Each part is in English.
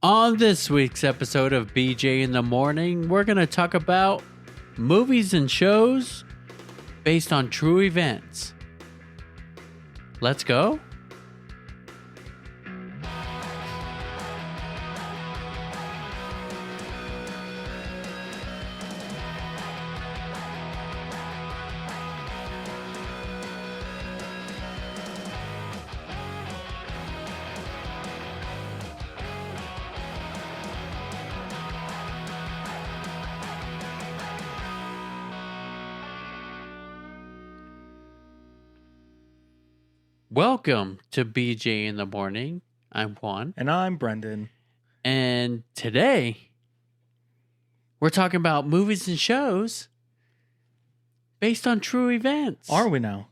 On this week's episode of BJ in the Morning, we're going to talk about movies and shows based on true events. Let's go. Welcome to BJ in the Morning. I'm Juan. And I'm Brendan. And today, we're talking about movies and shows based on true events. Are we now?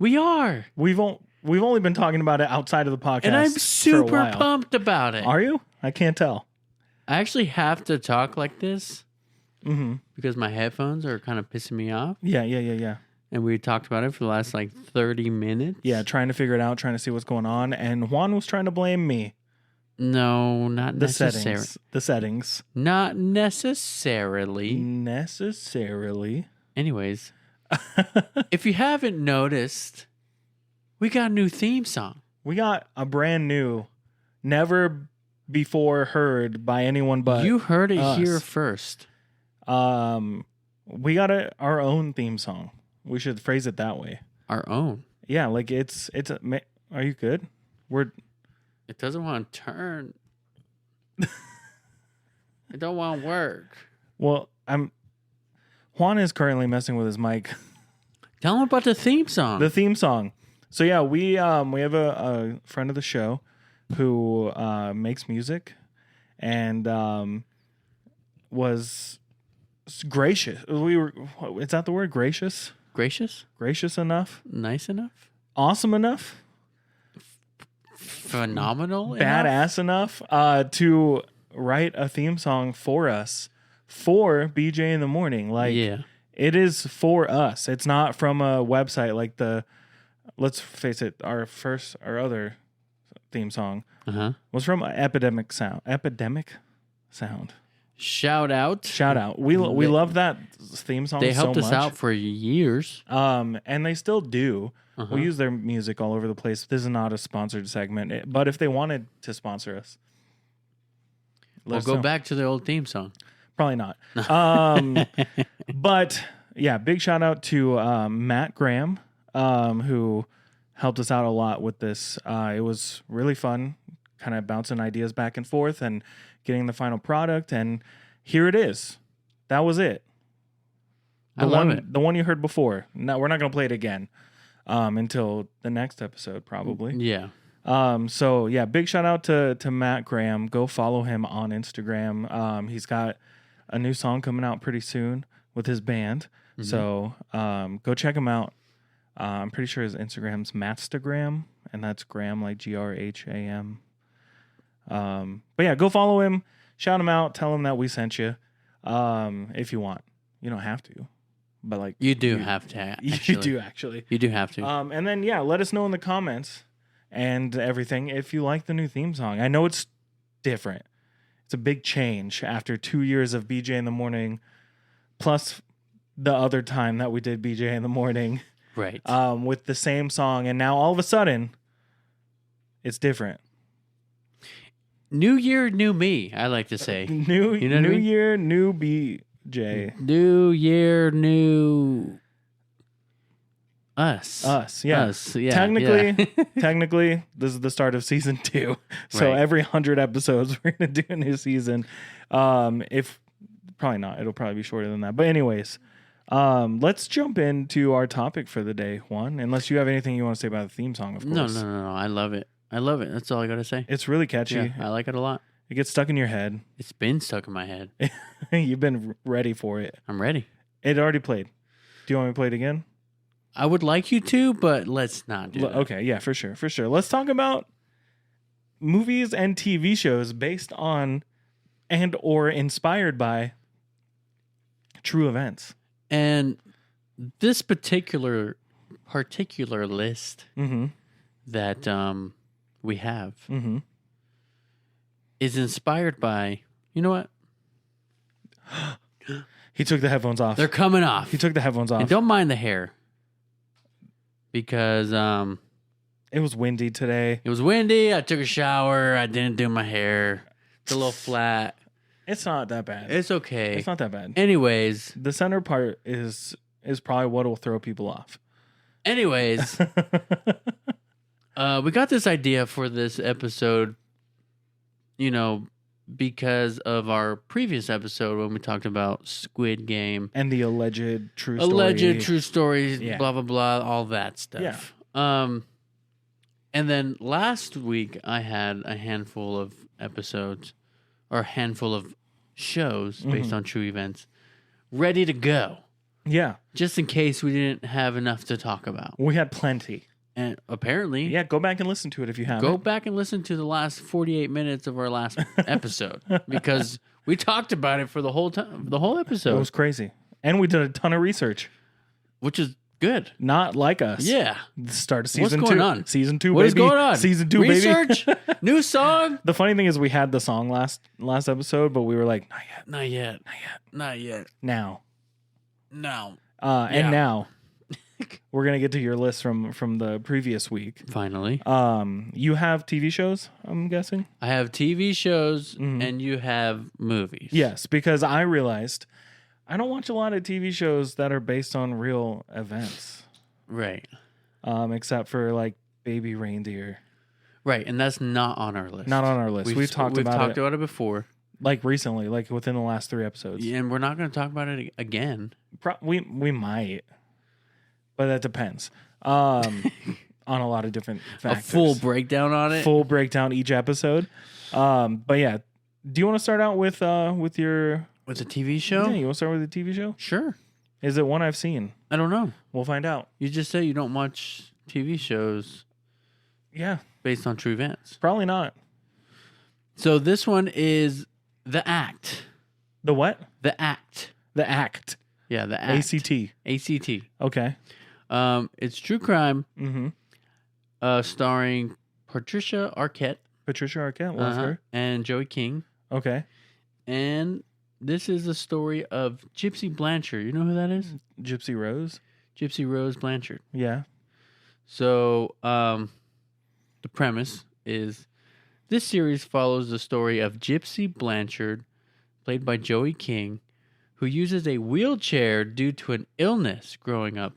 We are. We've only been talking about it outside of the podcast. And I'm for a super while. pumped about it. Are you? I can't tell. I actually have to talk like this because my headphones are kind of pissing me off. Yeah. And we talked about it for the last 30 minutes. Yeah, trying to figure it out, trying to see what's going on. And Juan was trying to blame me. No, not necessarily. The settings. Not necessarily. Anyways, if you haven't noticed, we got a new theme song. We got a brand new, never before heard by anyone but you heard it us. here first. We got our own theme song. We should phrase it that way. Our own. Yeah, are you good? It doesn't want to turn. It don't want to work. Well, Juan is currently messing with his mic. Tell him about the theme song. The theme song. So yeah, we have a friend of the show who makes music and was gracious. Is that the word? Gracious? Gracious? Gracious enough? Nice enough? Awesome enough? Phenomenal Badass enough to write a theme song for us for BJ in the Morning. It is for us. It's not from a website let's face it, our other theme song was from Epidemic Sound. Shout out. We love that theme song so much. They helped us out for years. And they still do. We use their music all over the place. This is not a sponsored segment. But if they wanted to sponsor us, we'll go back to their old theme song. Probably not. But yeah, big shout out to Matt Graham, who helped us out a lot with this. It was really fun, kind of bouncing ideas back and forth and getting the final product, and here it is. That was it. I love it. The one you heard before. No, we're not going to play it again until the next episode, probably. Yeah. So yeah, big shout out to Matt Graham. Go follow him on Instagram. He's got a new song coming out pretty soon with his band. So go check him out. I'm pretty sure his Instagram's Mattstagram, and that's Graham like Grham. But yeah, go follow him, shout him out, tell him that we sent you. If you want, you don't have to, but you do have to. Actually. You do actually. You do have to. And then yeah, let us know in the comments and everything if you like the new theme song. I know it's different. It's a big change after 2 years of BJ in the Morning, plus the other time that we did BJ in the Morning, right? With the same song, and now all of a sudden, it's different. New year, new me, I like to say. New year, new BJ. New year, new us. Us, yeah. Us, yeah. Technically, this is the start of season 2. So every 100 episodes, we're going to do a new season. If probably not, it'll probably be shorter than that. But anyways, let's jump into our topic for the day, Juan. Unless you have anything you want to say about the theme song, of course. No. I love it. That's all I got to say. It's really catchy. Yeah, I like it a lot. It gets stuck in your head. It's been stuck in my head. You've been ready for it. I'm ready. It already played. Do you want me to play it again? I would like you to, but let's not do that. Okay, yeah, for sure. Let's talk about movies and TV shows based on and or inspired by true events. And this particular list that we have is inspired by, you know what? He took the headphones off. They're coming off. He took the headphones off. And don't mind the hair. Because it was windy today. it was windy. I took a shower. I didn't do my hair. It's a little flat. It's not that bad. It's okay. It's not that bad. Anyways. The center part is probably what will throw people off. Anyways. We got this idea for this episode, you know, because of our previous episode when we talked about Squid Game. And the alleged true story. Alleged true stories, blah, blah, blah, all that stuff. Yeah. And then last week I had a handful of episodes or a handful of shows based on true events ready to go. Yeah. Just in case we didn't have enough to talk about. We had plenty. And apparently... Yeah, go back and listen to it if you haven't. Go back and listen to the last 48 minutes of our last episode. Because we talked about it for the whole time, the whole episode. It was crazy. And we did a ton of research. Which is good. Not like us. Yeah. The start of season 2. What's going on? Season 2, What baby. is going on? Season 2, Research? baby. New song? The funny thing is we had the song last episode, but we were like, not yet. Not yet. Not yet. Not yet. Now. No. And now we're gonna get to your list from the previous week. Finally. You have TV shows, I'm guessing? I have TV shows and you have movies. Yes, because I realized I don't watch a lot of TV shows that are based on real events. Right. Except for like Baby Reindeer. Right, and that's not on our list. Not on our list. We've talked about it before. Like recently, like within the last 3 episodes. Yeah, and we're not going to talk about it again. We might, but that depends on a lot of different factors. A full breakdown on it. Full breakdown each episode. But yeah, do you want to start out with your a TV show? Yeah, you want to start with a TV show? Sure. Is it one I've seen? I don't know. We'll find out. You just said you don't watch TV shows. Yeah, based on true events. Probably not. So this one is The Act. The what? The Act. The Act. Yeah, The Act. ACT. ACT. Okay. It's true crime. Mm-hmm. Starring Patricia Arquette. Patricia Arquette, love her. And Joey King. Okay. And this is the story of Gypsy Blanchard. You know who that is? Gypsy Rose? Gypsy Rose Blanchard. Yeah. So, the premise is this series follows the story of Gypsy Blanchard, played by Joey King, who uses a wheelchair due to an illness growing up.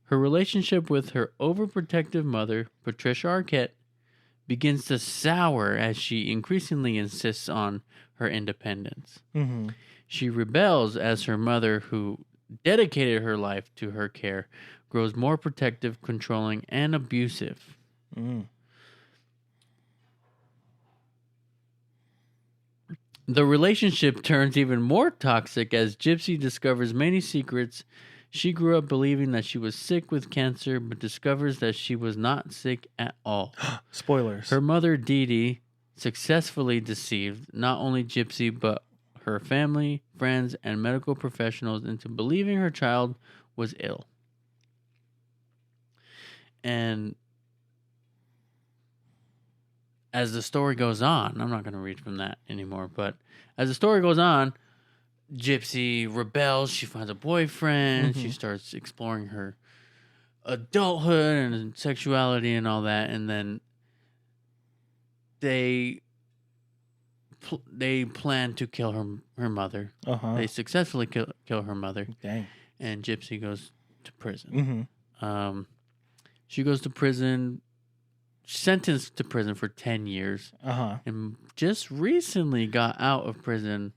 Her relationship with her overprotective mother, Patricia Arquette, begins to sour as she increasingly insists on her independence. Mm-hmm. She rebels as her mother, who dedicated her life to her care, grows more protective, controlling, and abusive. Mm. The relationship turns even more toxic as Gypsy discovers many secrets. She grew up believing that she was sick with cancer, but discovers that she was not sick at all. Spoilers. Her mother, Dee Dee, successfully deceived not only Gypsy, but her family, friends, and medical professionals into believing her child was ill. And as the story goes on, I'm not going to read from that anymore, but as the story goes on, Gypsy rebels. She finds a boyfriend. She starts exploring her adulthood and sexuality and all that. And then they plan to kill her mother. Uh-huh. They successfully kill her mother. Dang. And Gypsy goes to prison. Mm-hmm. She goes to prison, sentenced to prison for 10 years. Uh-huh. And just recently got out of prison,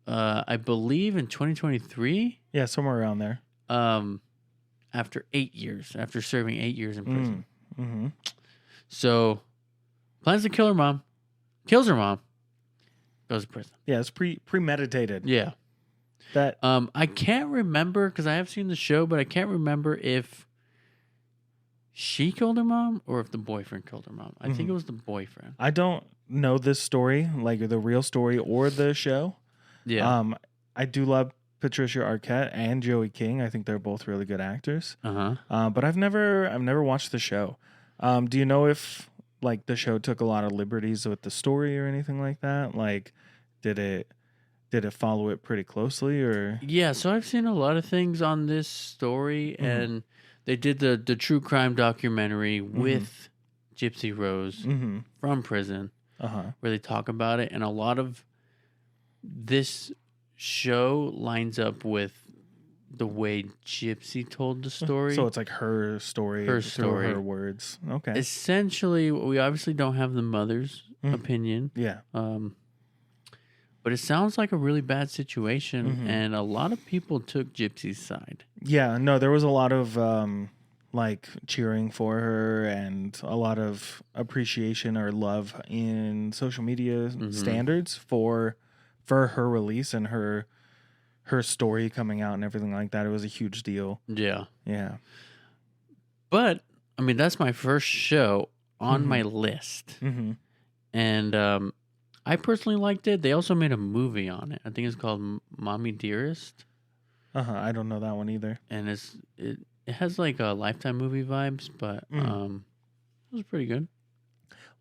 I believe in 2023. Yeah, somewhere around there. After 8 years, after serving 8 years in prison. Mm-hmm. So, plans to kill her mom, kills her mom, goes to prison. Yeah, it's premeditated. Yeah. That I can't remember, because I have seen the show, but I can't remember if she killed her mom or if the boyfriend killed her mom. I think it was the boyfriend. I don't know this story, like the real story or the show. Yeah. I do love Patricia Arquette and Joey King. I think they're both really good actors. Uh-huh. But I've never watched the show. Do you know if like the show took a lot of liberties with the story or anything like that? Like, did it follow it pretty closely or? Yeah, so I've seen a lot of things on this story, Mhm. and they did the true crime documentary Mm-hmm. with Gypsy Rose Mm-hmm. from prison, where they talk about it, and a lot of this show lines up with the way Gypsy told the story. So it's like her story Her through story. her words. Okay. Essentially, we obviously don't have the mother's opinion. Yeah. But it sounds like a really bad situation, Mhm. and a lot of people took Gypsy's side. Yeah, no, there was a lot of like cheering for her and a lot of appreciation or love in social media standards for her release and her story coming out and everything like that. It was a huge deal. Yeah. Yeah. But, I mean, that's my first show on my list. Mm-hmm. And I personally liked it. They also made a movie on it. I think it's called Mommy Dearest. I don't know that one either. And it has like a Lifetime movie vibes, but it was pretty good.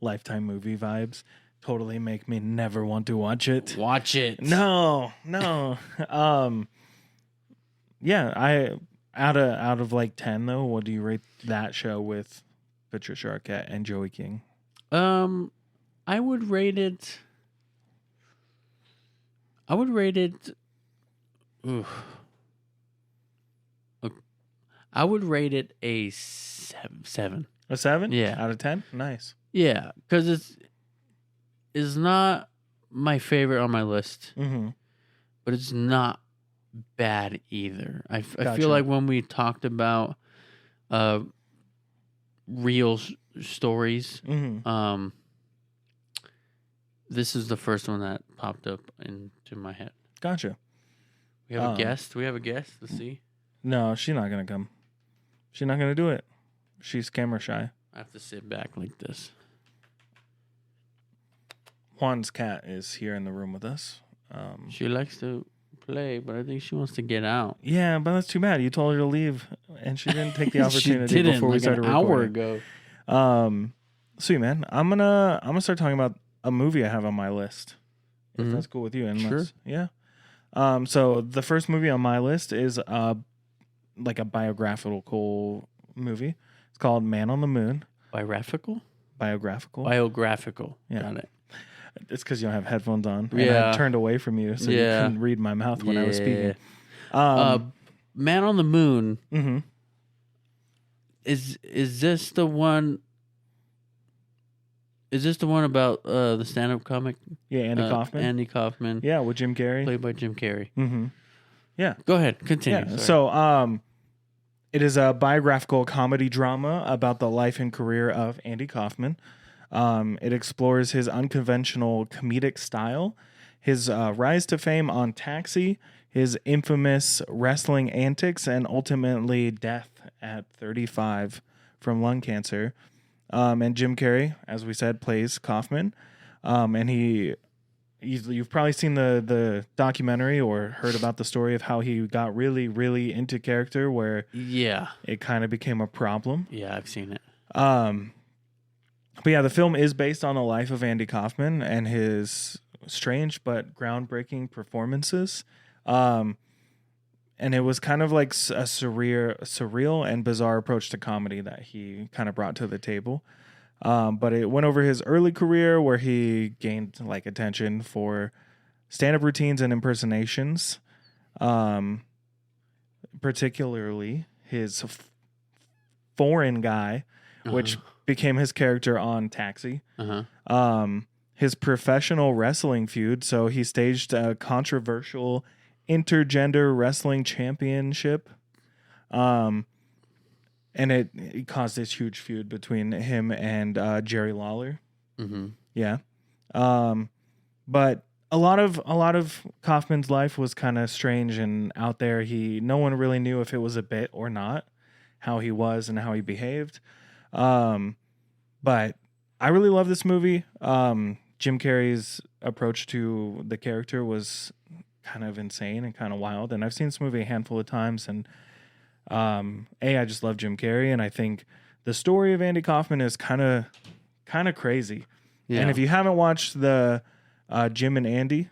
Lifetime movie vibes totally make me never want to watch it. Watch it. No. Yeah, I out of like 10 though, what do you rate that show with Patricia Arquette and Joey King? I would rate it. Ooh. I would rate it a 7. A 7? Yeah. Out of 10? Nice. Yeah, because it's not my favorite on my list, but it's not bad either. I feel like when we talked about real stories, this is the first one that popped up into my head. Gotcha. We have a guest. Do we have a guest? Let's see. No, she's not going to come. She's not going to do it. She's camera shy. I have to sit back like this. Juan's cat is here in the room with us. She likes to play, but I think she wants to get out. Yeah, but that's too bad. You told her to leave, and she didn't take the opportunity before we started an recording. hour ago. Sweet man, I'm gonna start talking about a movie I have on my list. If that's cool with you, Sure. Yeah. So the first movie on my list is like a biographical movie. It's called Man on the Moon. Biographical. Biographical. Yeah. Got it. It's because you don't have headphones on. And Yeah. I turned away from you, so you couldn't read my mouth when I was speaking. Man on the Moon. Mm-hmm. Is this the one? Is this the one about the stand-up comic? Yeah, Andy Kaufman. Andy Kaufman. Yeah, with Jim Carrey. Played by Jim Carrey. Mm-hmm. Yeah. Go ahead. Continue. Yeah. Sorry. So, it is a biographical comedy drama about the life and career of Andy Kaufman. It explores his unconventional comedic style, his rise to fame on Taxi, his infamous wrestling antics, and ultimately death at 35 from lung cancer. And Jim Carrey, as we said, plays Kaufman. And you've probably seen the documentary or heard about the story of how he got really, really into character where it kind of became a problem. Yeah, I've seen it. But yeah, the film is based on the life of Andy Kaufman and his strange but groundbreaking performances. And it was kind of like a surreal and bizarre approach to comedy that he kind of brought to the table. But it went over his early career where he gained like attention for stand-up routines and impersonations. Particularly his foreign guy, which became his character on Taxi. His professional wrestling feud. So he staged a controversial intergender wrestling championship. And it caused this huge feud between him and Jerry Lawler. Yeah. But a lot of Kaufman's life was kind of strange and out there. No one really knew if it was a bit or not, how he was and how he behaved. But I really love this movie. Jim Carrey's approach to the character was kind of insane and kind of wild. And I've seen this movie a handful of times. And I just love Jim Carrey. And I think the story of Andy Kaufman is kind of kind of crazy. Yeah. And if you haven't watched the Jim and Andy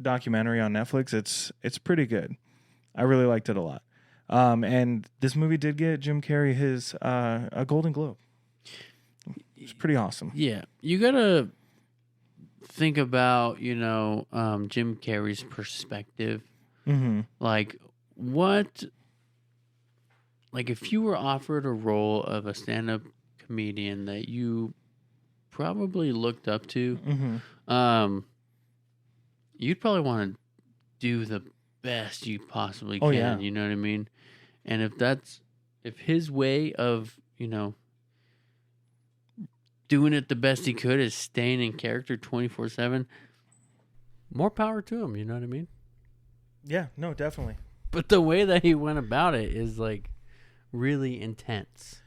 documentary on Netflix, it's pretty good. I really liked it a lot. And this movie did get Jim Carrey his a Golden Globe. It's pretty awesome. Yeah, you gotta think about Jim Carrey's perspective. Mm-hmm. Like if you were offered a role of a stand-up comedian that you probably looked up to, Mm-hmm. You'd probably want to do the best you possibly can. Oh, yeah. You know what I mean? And if his way of doing it the best he could is staying in character 24/7, more power to him. You know what I mean? Yeah, no, definitely. But the way that he went about it is like really intense.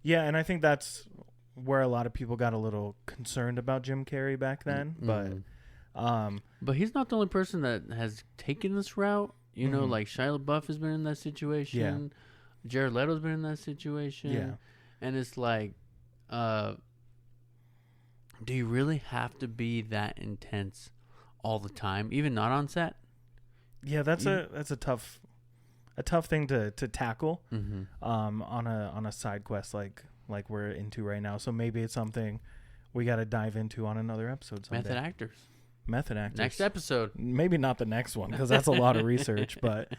Yeah, and I think that's where a lot of people got a little concerned about Jim Carrey back then. But he's not the only person that has taken this route. You know, like Shia LaBeouf has been in that situation. Yeah. Jared Leto's been in that situation. Yeah. And it's like, do you really have to be that intense all the time, even not on set? Yeah, that's a tough thing to tackle on a side quest like we're into right now. So maybe it's something we got to dive into on another episode someday. Method actors. Next episode. Maybe not the next one because that's a lot of research. But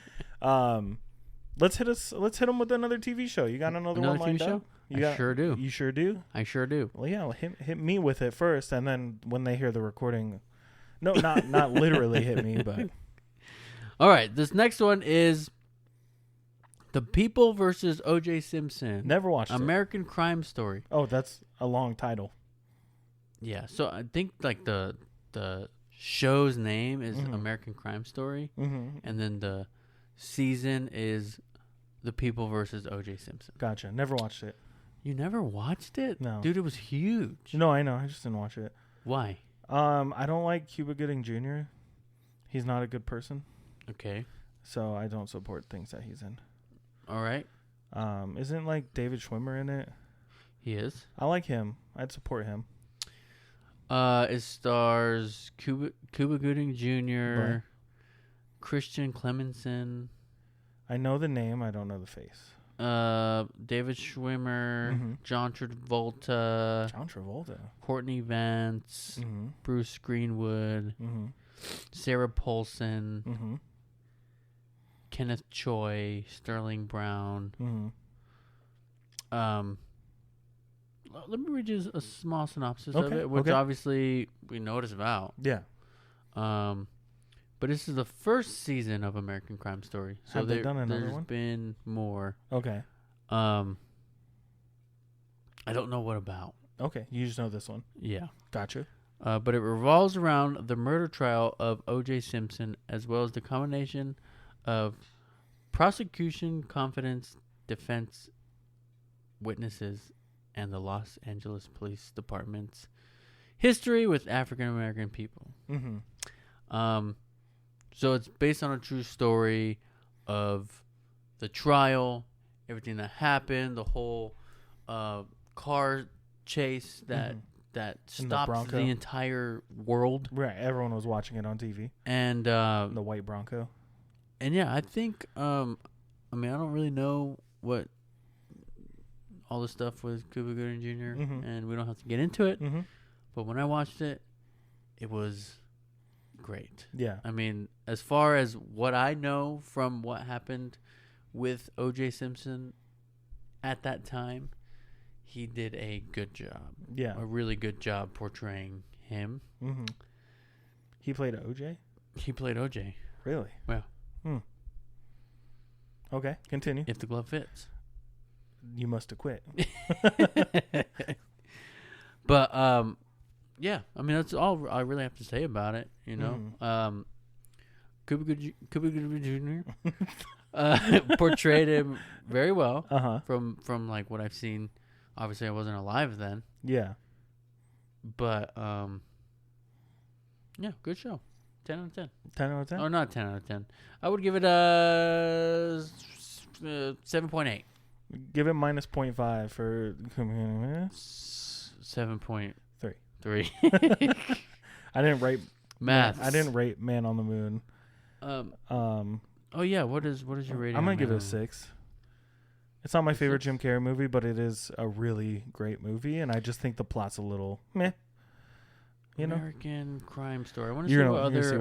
let's hit them with another TV show. You got another one lined TV show? up? I sure do. You sure do? I sure do. Well, yeah. Hit me with it first, and then when they hear the recording, no, not literally hit me, but. All right. This next one is The People versus O.J. Simpson. Never watched American Crime Story. Oh, that's a long title. Yeah. So I think like the show's name is American Crime Story, and then the season is The People versus O.J. Simpson. Gotcha. Never watched it. You never watched it? No. Dude, it was huge. No, I know. I just didn't watch it. Why? I don't like Cuba Gooding Jr. He's not a good person. Okay. So I don't support things that he's in. All right. Isn't like David Schwimmer in it? He is. I like him. I'd support him. It stars Cuba Gooding Jr., Right. Christian Clemenson, I know the name. I don't know the face. David Schwimmer, John Travolta, Courtney Vance, Bruce Greenwood, Sarah Paulson, Kenneth Choi, Sterling Brown. Let me read you a small synopsis of it, which obviously we know what it's about. Yeah. But this is the first season of American Crime Story. So Have they done another there's one? been more. Okay. I don't know what about. Okay. You just know this one. Yeah. Gotcha. But it revolves around the murder trial of O.J. Simpson, as well as the combination of prosecution, confidence, defense, witnesses, and the Los Angeles Police Department's history with African American people. So it's based on a true story of the trial, everything that happened, the whole car chase that stopped the entire world. Right. Everyone was watching it on TV. And the white Bronco. And yeah, I think I mean, I don't really know what all the stuff with Cuba Gooding Jr. And we don't have to get into it. But when I watched it, it was great. Yeah. I mean, as far as what I know from what happened with O.J. Simpson at that time, he did a good job. Yeah. A really good job portraying him. He played O.J.? He played O.J. Really? Yeah. Okay, continue. If the glove fits. You must have quit. But, yeah, I mean, that's all I really have to say about it, you know. Cuba Gooding Jr. Portrayed him very well from like what I've seen. Obviously, I wasn't alive then. Yeah. But, yeah, good show. 10 out of 10. 10 out of 10? Oh, not 10 out of 10. I would give it a 7.8. Give it minus 0.5 for... 7.3. I didn't rate Maths. I didn't rate Man on the Moon. Oh yeah, what is your rating? I'm gonna on give it Man a on the Moon? 6. It's not my favorite 6? Jim Carrey movie, but it is a really great movie, and I just think the plot's a little meh. You know, American Crime Story. I want to see You're what gonna see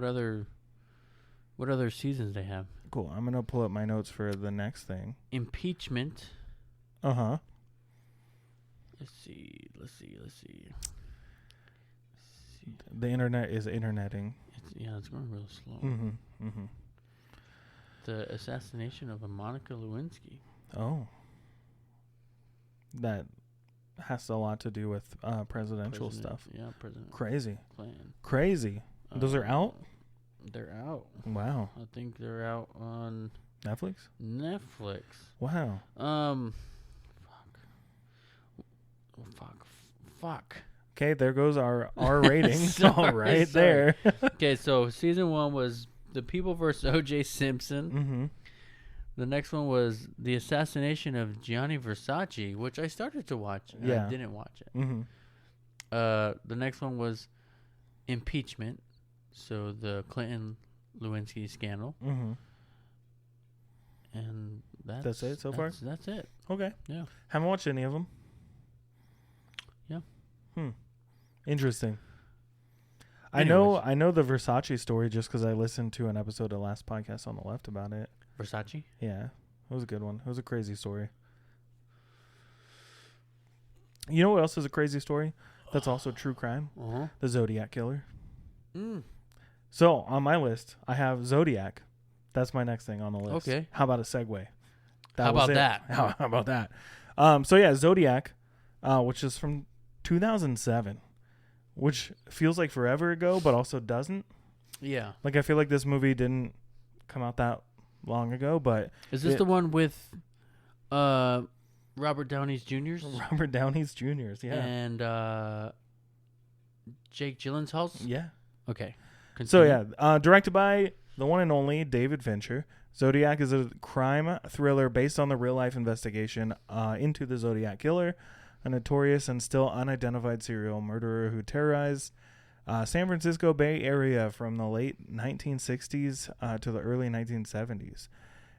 other what other seasons they have. cool. I'm gonna pull up my notes for the next thing. Impeachment. Uh-huh. Let's see. The internet is interneting. It's going real slow. Mm-hmm. Mm-hmm. The assassination of Monica Lewinsky. Oh. That has a lot to do with presidential stuff. Yeah, President Crazy. Clinton. Crazy. Those are out? They're out. Wow. I think they're out on Netflix? Wow. Fuck. Okay, there goes our rating. Sorry, right sorry. there. Okay, so season 1 was The People vs. O.J. Simpson. Mm-hmm. The next one was The Assassination of Gianni Versace, which I started to watch. And I didn't watch it. Mm-hmm. The next one was Impeachment. So the Clinton-Lewinsky scandal. Mm-hmm. And that's it so far? That's it. Okay. Yeah. Haven't watched any of them. Yeah. Interesting. Anyways. I know the Versace story just because I listened to an episode of Last Podcast on the Left about it. Versace? Yeah. It was a good one. It was a crazy story. You know what else is a crazy story? That's also true crime? Uh-huh. The Zodiac Killer. Mm. So, on my list, I have Zodiac. That's my next thing on the list. Okay. How about a segue? How about that? How about that? So, yeah, Zodiac, which is from 2007, which feels like forever ago, but also doesn't. Yeah. Like, I feel like this movie didn't come out that long ago, but... Is this the one with Robert Downey's Jr.'s? Robert Downey's Jr.'s, yeah. And Jake Gyllenhaal's? Yeah. Okay. So, Continue. yeah, directed by the one and only David Fincher. Zodiac is a crime thriller based on the real-life investigation into the Zodiac Killer, a notorious and still unidentified serial murderer who terrorized San Francisco Bay Area from the late 1960s to the early 1970s.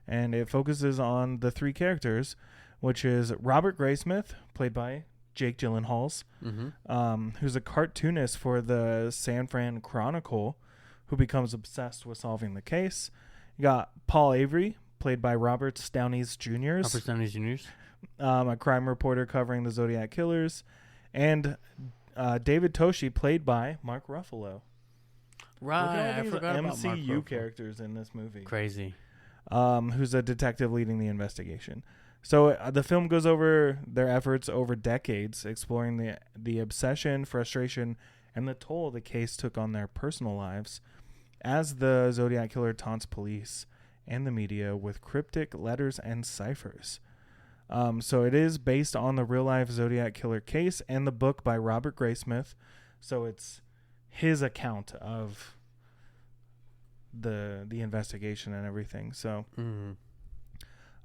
And it focuses on the three characters, which is Robert Graysmith, played by Jake Gyllenhaal, who's a cartoonist for the San Fran Chronicle, who becomes obsessed with solving the case. You got Paul Avery, played by Robert Downey's Jr.'s. Robert Downey's Jr.'s. A crime reporter covering the Zodiac Killers, and David Toshi, played by Mark Ruffalo. Right, I forgot about Mark MCU Ruffalo. characters in this movie. Crazy. Who's a detective leading the investigation. So the film goes over their efforts over decades, exploring the obsession, frustration, and the toll the case took on their personal lives, as the Zodiac Killer taunts police and the media with cryptic letters and ciphers. So it is based on the real-life Zodiac Killer case and the book by Robert Graysmith. So it's his account of the investigation and everything. So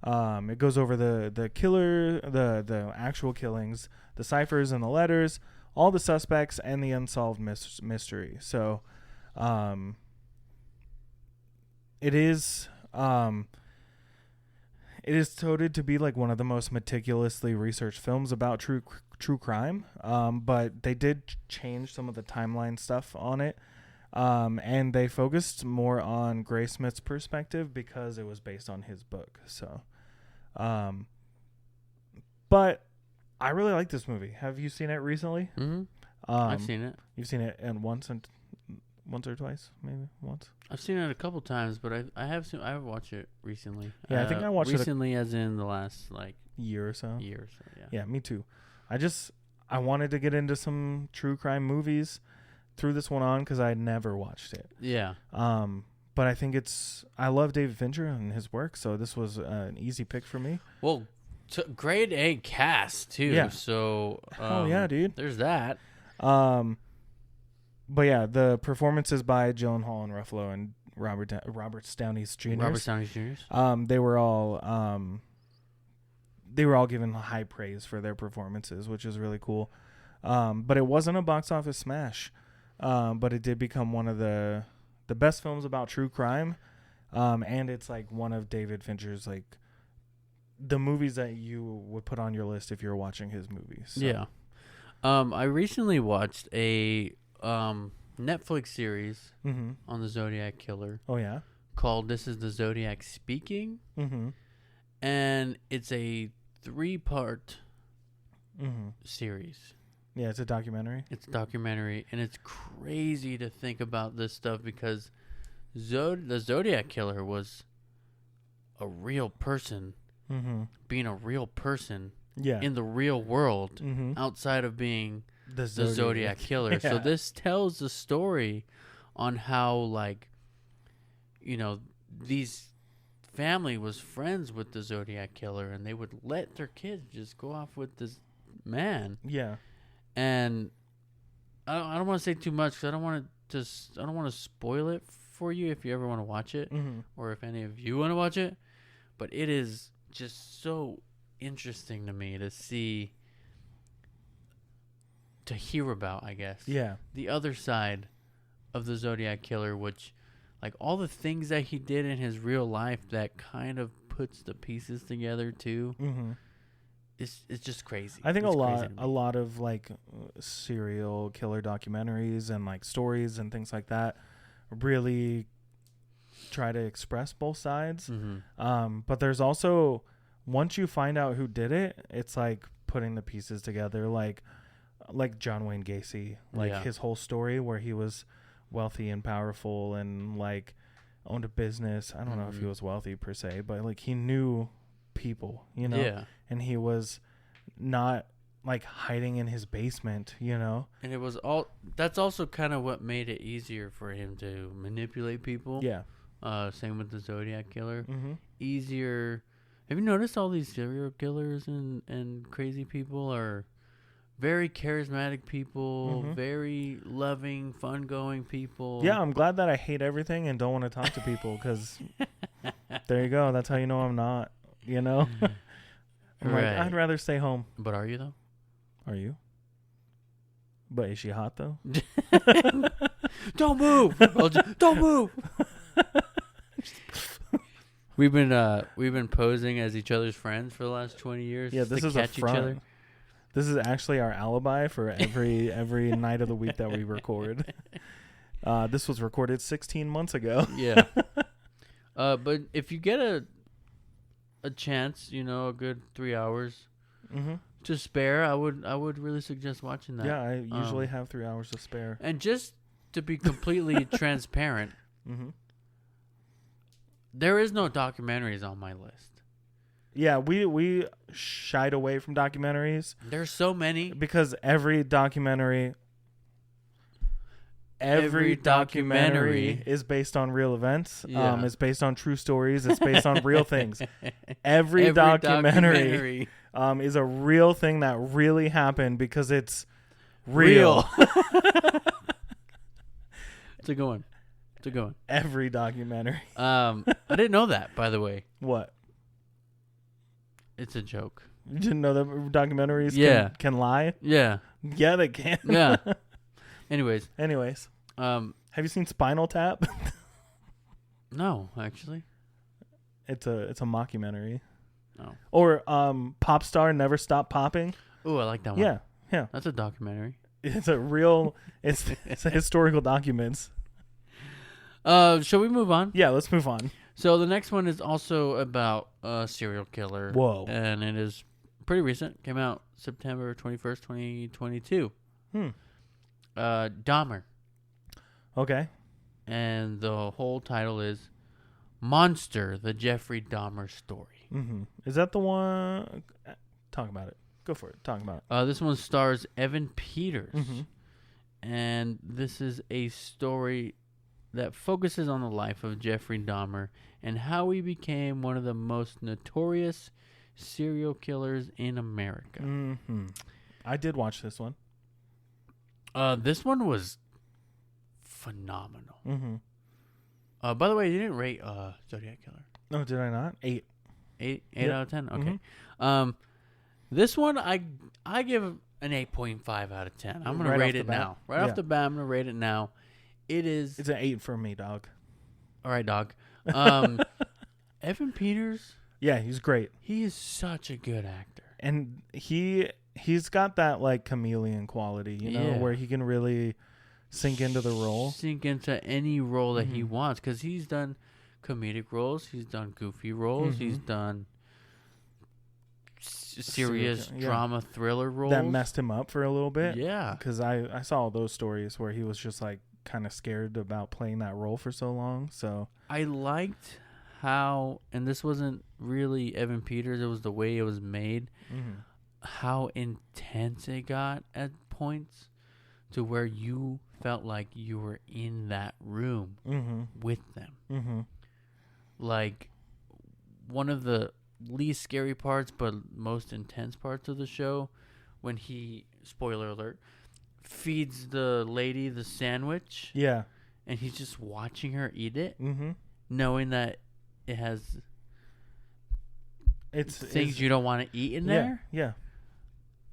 it goes over the killer, the actual killings, the ciphers and the letters, all the suspects, and the unsolved mystery. So it is touted to be like one of the most meticulously researched films about true crime, but they did change some of the timeline stuff on it, and they focused more on Graysmith's perspective because it was based on his book. So, but I really like this movie. Have you seen it recently? I've seen it. You've seen it once or twice, maybe once. I've seen it a couple times, but I have watched it recently. Yeah, I think I watched it recently, as in the last year or so. Yeah. Yeah, me too. I wanted to get into some true crime movies. Threw this one on because I had never watched it. Yeah. But I think I love David Fincher and his work, so this was an easy pick for me. Well, grade A cast too. Yeah. So. Oh yeah, dude. There's that. But yeah, the performances by Gyllenhaal and Ruffalo and Robert Downey's Jr. Robert Downey Jr. They were all they were all given high praise for their performances, which is really cool. But it wasn't a box office smash, but it did become one of the best films about true crime, and it's like one of David Fincher's like the movies that you would put on your list if you're watching his movies. So. Yeah. I recently watched a Netflix series on the Zodiac Killer. Oh, yeah? Called This is the Zodiac Speaking. And it's a 3-part series. Yeah, it's a documentary. It's a documentary, and it's crazy to think about this stuff because the Zodiac Killer was a real person being a real person in the real world outside of being the Zodiac Killer. So this tells the story on how, like, you know, these family was friends with the Zodiac Killer, and they would let their kids just go off with this man. Yeah. And I don't want to say too much because I don't want to spoil it for you if you ever want to watch it or if any of you want to watch it. But it is just so interesting to me to hear about, I guess. Yeah. The other side of the Zodiac Killer, which, like, all the things that he did in his real life that kind of puts the pieces together too. It's just crazy. I think a lot of like serial killer documentaries and like stories and things like that really try to express both sides. But there's also, once you find out who did it, it's like putting the pieces together, like John Wayne Gacy, his whole story where he was wealthy and powerful and like owned a business. I don't know if he was wealthy per se, but like he knew people, you know? Yeah. And he was not like hiding in his basement, you know? And that's also kind of what made it easier for him to manipulate people. Yeah. Same with the Zodiac Killer. Easier. Have you noticed all these serial killers and crazy people are very charismatic people, very loving, fun-going people? Yeah, I'm glad that I hate everything and don't want to talk to people because there you go. That's how you know I'm not, you know? I'm right. like, I'd rather stay home. But are you, though? Are you? But is she hot, though? Don't move! Don't move! We've been posing as each other's friends for the last 20 years. Yeah, this is a front. This is actually our alibi for every night of the week that we record. This was recorded 16 months ago. Yeah. But if you get a chance, you know, a good 3 hours to spare, I would really suggest watching that. Yeah, I usually have 3 hours to spare. And just to be completely transparent, there is no documentaries on my list. Yeah, we shied away from documentaries. There's so many because every documentary is based on real events. Yeah. It's based on true stories. It's based on real things. Every documentary is a real thing that really happened because it's real. It's a good one. Every documentary. I didn't know that, by the way. What? It's a joke. You didn't know that documentaries can lie? Yeah. Yeah, they can. Yeah. Anyways. Have you seen Spinal Tap? No, actually. It's a mockumentary. Oh. Or Pop Star Never Stop Popping. Ooh, I like that one. Yeah. That's a documentary. It's a real it's a historical documents. Shall we move on? Yeah, let's move on. So the next one is also about a serial killer. Whoa. And it is pretty recent. Came out September 21st, 2022. Dahmer. Okay. And the whole title is Monster, the Jeffrey Dahmer Story. Is that the one? Talk about it. Go for it. Talk about it. This one stars Evan Peters. And this is a story that focuses on the life of Jeffrey Dahmer and how he became one of the most notorious serial killers in America. I did watch this one. This one was phenomenal. By the way, you didn't rate Zodiac Killer. No, did I not? 8. 8 Yep. out of 10. Okay. This one I give an 8.5 out of 10. I'm gonna Right rate off the it bat? now. Right Yeah. off the bat, I'm gonna rate it now. It's an 8 for me, dog. All right, dog. Evan Peters. Yeah, he's great. He is such a good actor. And he's got that like chameleon quality, you know, where he can really sink into the role. Sink into any role that he wants, because he's done comedic roles, he's done goofy roles, he's done serious drama thriller roles. That messed him up for a little bit. Yeah. Because I saw those stories where he was just like kind of scared about playing that role for so long. So I liked how, and this wasn't really Evan Peters, it was the way it was made, how intense it got at points to where you felt like you were in that room with them. Like, one of the least scary parts but most intense parts of the show, when he, spoiler alert, feeds the lady the sandwich. Yeah. And he's just watching her eat it, knowing that it has things you don't want to eat in there. Yeah.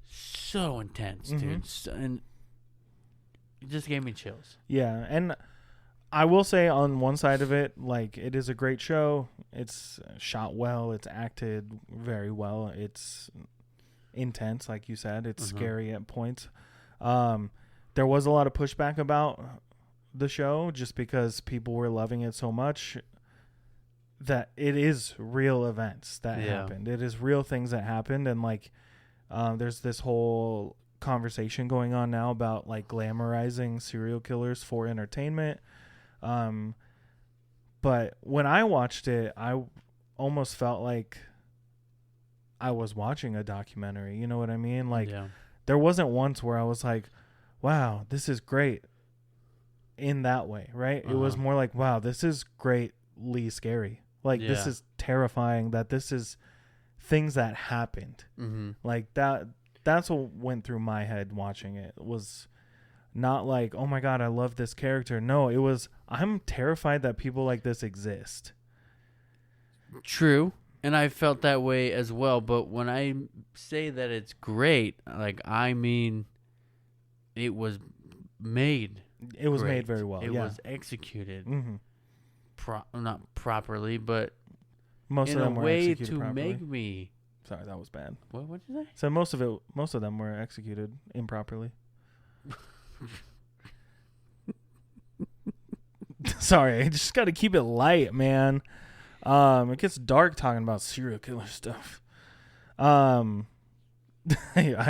So intense, dude. And it just gave me chills. Yeah. And I will say on one side of it, like, it is a great show. It's shot well. It's acted very well. It's intense, like you said. It's scary at points. There was a lot of pushback about the show just because people were loving it so much, that it is real events that happened. It is real things that happened. And like, there's this whole conversation going on now about like glamorizing serial killers for entertainment. But when I watched it, I almost felt like I was watching a documentary. You know what I mean? Like, there wasn't once where I was like, wow, this is great in that way, right? It was more like, wow, this is greatly scary. Like, this is terrifying, that this is things that happened. Like, that's what went through my head watching it. It was not like, oh my God, I love this character. No, it was, I'm terrified that people like this exist. True. And I felt that way as well. But when I say that it's great, like, I mean, it was made. It was made very well. It was executed. Not properly, but most of them were executed to properly. make me. Sorry, that was bad. What did you say? So most of them were executed improperly. Sorry, I just got to keep it light, man. It gets dark talking about serial killer stuff. I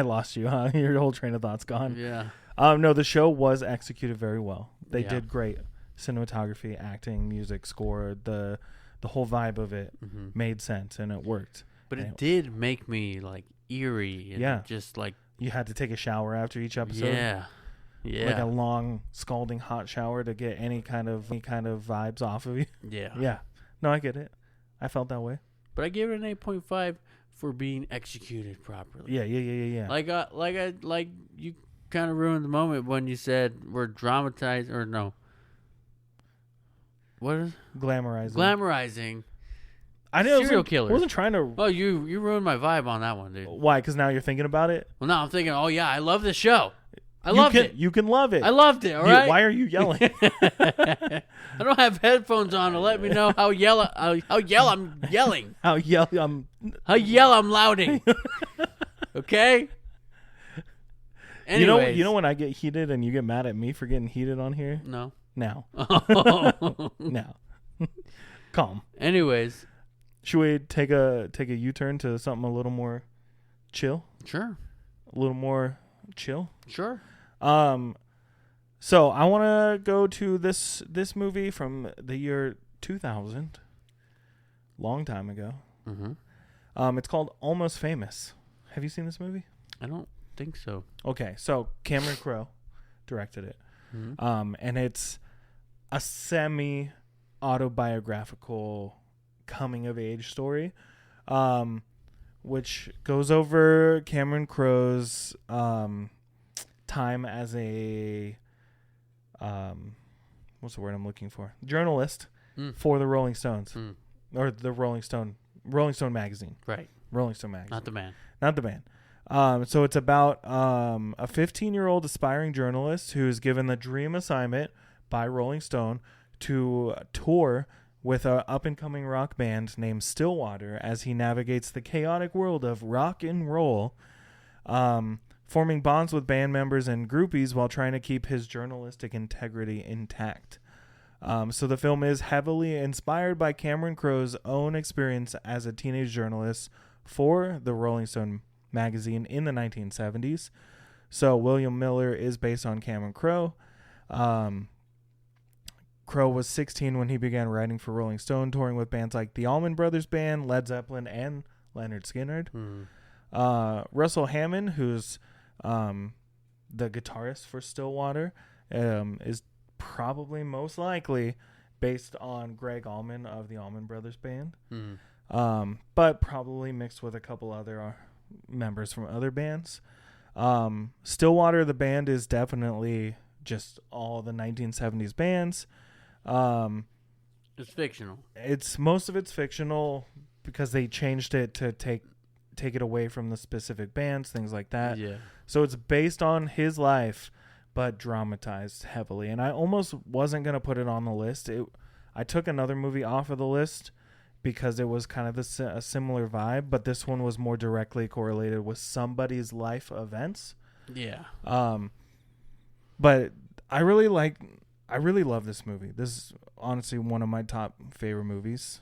lost you, huh? Your whole train of thought's gone. Yeah. No, the show was executed very well. They did great. Cinematography, acting, music, score, the whole vibe of it made sense and it worked. But it did make me like eerie and just like, you had to take a shower after each episode. Yeah. Like a long scalding hot shower to get any kind of vibes off of you. Yeah. Yeah. No, I get it. I felt that way. But I gave it an 8.5 for being executed properly. Yeah. Like you kind of ruined the moment when you said we're dramatized, or no. What is glamorizing? I know serial killers. I wasn't trying to. Oh, you ruined my vibe on that one, dude. Why? Because now you're thinking about it. Well, now I'm thinking, oh yeah, I love this show. I loved it. You can love it. I loved it. All right. Why are you yelling? I don't have headphones on to let me know how yell I'm yelling. How yell I'm louding. Okay. Anyways. You know when I get heated and you get mad at me for getting heated on here? No. Now. Oh. Now. Calm. Anyways. Should we take a U-turn to something a little more chill? Sure. A little more chill? Sure. So I want to go to this movie from the year 2000. Long time ago. It's called Almost Famous. Have you seen this movie? I don't think so. Okay, so Cameron Crowe directed it. And it's a semi-autobiographical coming-of-age story, which goes over Cameron Crowe's time as a what's the word I'm looking for? Journalist for the Rolling Stones, or the Rolling Stone Rolling Stone magazine. Right. Rolling Stone magazine. Not the band. Not the band. So it's about a 15-year-old aspiring journalist who is given the dream assignment by Rolling Stone to tour with an up-and-coming rock band named Stillwater as he navigates the chaotic world of rock and roll, forming bonds with band members and groupies while trying to keep his journalistic integrity intact. So the film is heavily inspired by Cameron Crowe's own experience as a teenage journalist for the Rolling Stone magazine in the 1970s. So William Miller is based on Cameron Crowe. Crowe was 16 when he began writing for Rolling Stone, touring with bands like the Allman Brothers Band, Led Zeppelin, and Leonard Skinner. Russell Hammond, who's the guitarist for Stillwater, is probably most likely based on Greg Allman of the Allman Brothers Band, but probably mixed with a couple other members from other bands. Stillwater, the band, is definitely just all the 1970s bands. It's fictional. Most of it's fictional because they changed it to take it away from the specific bands, things like that. Yeah. So it's based on his life, but dramatized heavily. And I almost wasn't going to put it on the list. I took another movie off of the list because it was kind of a similar vibe, but this one was more directly correlated with somebody's life events. Yeah. But I really love this movie. This is honestly one of my top favorite movies.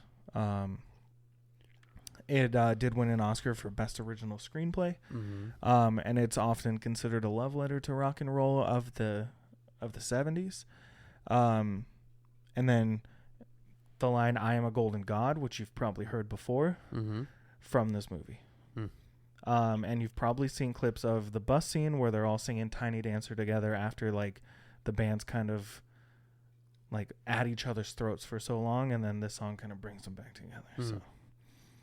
It did win an Oscar for Best Original Screenplay, and it's often considered a love letter to rock and roll of the 70s. And then the line "I am a golden god," which you've probably heard before, from this movie. And you've probably seen clips of the bus scene where they're all singing Tiny Dancer together after like the band's kind of like at each other's throats for so long, and then this song kind of brings them back together. So